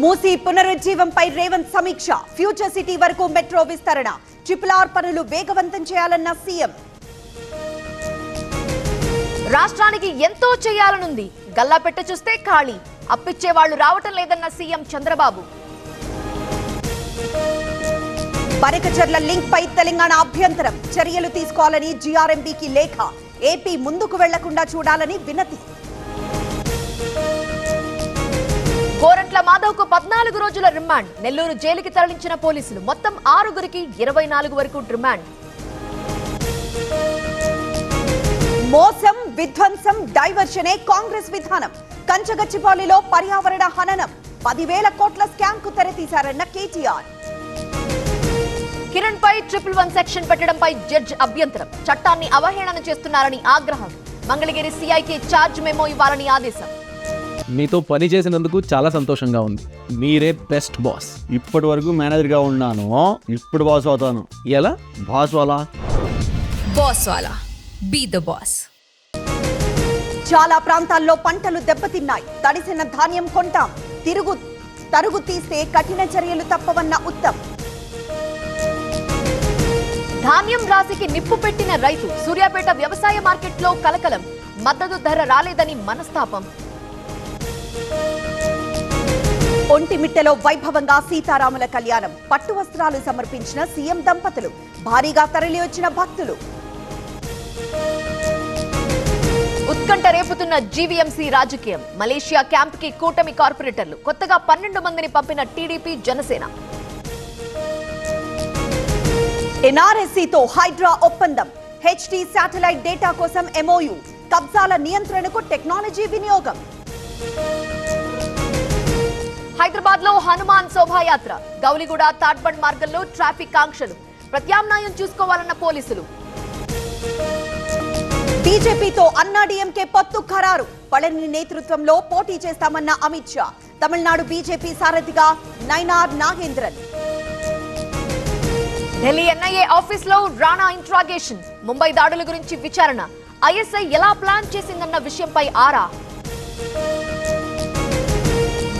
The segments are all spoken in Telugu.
మూసీ పునరుజ్జీవంపై రేవంత్ సమీక్ష. ఫ్యూచర్ సిటీ వరకు మెట్రో విస్తరణ, RRR పనులు వేగవంతం చేయాలన్న సీఎం. రాష్ట్రానికి ఎంతో చేయాలనుంది, గల్లాపెట్ట చూస్తే ఖాళీ, అప్పిచ్చే వాళ్ళు రావటం లేదన్న సీఎం చంద్రబాబు. బనకచర్ల లింక్ పై తెలంగాణ అభ్యంతరం, చర్యలు తీసుకోవాలని జీఆర్ఎంబీకి లేఖ. ఏపీ ముందుకు వెళ్లకుండా చూడాలని వినతి. గోరంట్ల మాధవ్కు 14 రోజుల రిమాండ్, నెల్లూరు జైలుకి తరలించిన పోలీసులు. మొత్తం 6గురికి 24 వరకు రిమాండ్. మోసం, విధ్వంసం, డైవర్షనే కాంగ్రెస్ విధానం. కంచగచ్చిపాలిలో పర్యావరణ హననం, 10,000 కోట్ల స్కామ్ కు తెరతీశారన్న కేటీఆర్. కిరణ్ పై 111 సెక్షన్ పెట్టడంపై జడ్జ్ అభ్యంతరం, చట్టాన్ని అవహేళన చేస్తున్నారని ఆగ్రహం. మంగళగిరి సీఐకి ఛార్జ్ మెమో ఇవ్వాలని ఆదేశం. మీతో పని చేసినందుకు చాలా సంతోషంగా ఉంది. మీరే బెస్ట్ బాస్. ఇప్పటి వరకు మేనేజర్గా ఉన్నాను, ఇప్పుడు బాస్ అవుతాను. ఎలా? బాస్ వాలా బాస్ వాలా, బీ ద బాస్. చాలా ప్రాంతాల్లో పంటలు దెబ్బతిన్నాయి, తడిసిన ధాన్యం కొంటాం, తరుగు తీస్తే కఠిన చర్యలు తప్పవన్న ఉత్తమ్. ధాన్యం రాశికి నిప్పు పెట్టిన రైతు, సూర్యాపేట వ్యవసాయ మార్కెట్లో కలకలం, మద్దతు ధర రాలేదని మనస్తాపం. ఒంటిమిట్టలో వైభవంగా సీతారాముల కళ్యాణం, పట్టు వస్త్రాలు సమర్పించిన సీఎం దంపతులు, భారీగా తరలి వచ్చిన భక్తులు. ఉత్కంఠ రేపుతున్న జీవీఎంసీ రాజకీయం, మలేషియా క్యాంప్ కి కూటమి కార్పొరేటర్లు, కొత్తగా 12 మందిని పంపిన టీడీపీ జనసేన. ఎన్ఆర్ఎస్సీతో హైడ్రా ఒప్పందం, హెచ్టీ శాటిలైట్ డేటా కోసం ఎంఓయూ, కబ్జాల నియంత్రణకు టెక్నాలజీ వినియోగం. హైదరాబాద్ లో హనుమాన్ శోభాయాత్ర, గౌలిగూడ తాడ్బండ్ మార్గంలో ట్రాఫిక్ ఆంక్షలు, ప్రత్యామ్నాయం చూసుకోవాలన్న పోలీసులు. బీజేపీతో అన్నాడీఎంకే పొత్తు ఖరారు, పళని నేతృత్వంలో పోటీ చేస్తామన్న అమిత్ షా. తమిళనాడు బీజేపీ సారథిగా నైనార్ నాగేంద్రన్. ఢిల్లీ ఎన్ఐఏ ఆఫీస్ లో రాణా ఇంట్రాగేషన్, ముంబై దాడుల గురించి విచారణ, ఐఎస్ఐ ఎలా ప్లాన్ చేసిందన్న విషయంపై ఆరా.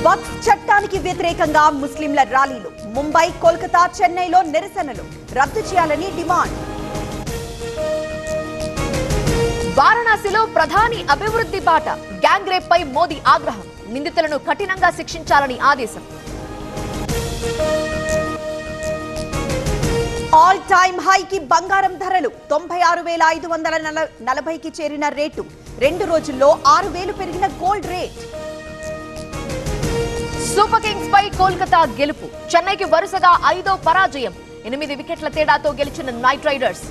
వక్ఫ్ చట్టానికి వ్యతిరేకంగా ముస్లింల ర్యాలీలు, ముంబై, కోల్కతా, చెన్నైలో నిరసనలు, రద్దు చేయాలని డిమాండ్. వారణాసిలో ప్రధాని అభివృద్ధి బాట, గ్యాంగ్ రేప్ పై మోదీ ఆగ్రహం, నిందితులను కఠినంగా శిక్షించాలని ఆదేశం. ఆల్ టైమ్ హైకి బంగారం ధరలు, 96,540కి చేరిన రేటు, 2 రోజుల్లో 6,000 పెరిగిన గోల్డ్ రేట్. సూపర్ కింగ్స్ పై కోల్కతా గెలుపు, చెన్నైకి వరుసగా 5వ పరాజయం, 8 వికెట్ల తేడాతో గెలిచిన నైట్ రైడర్స్.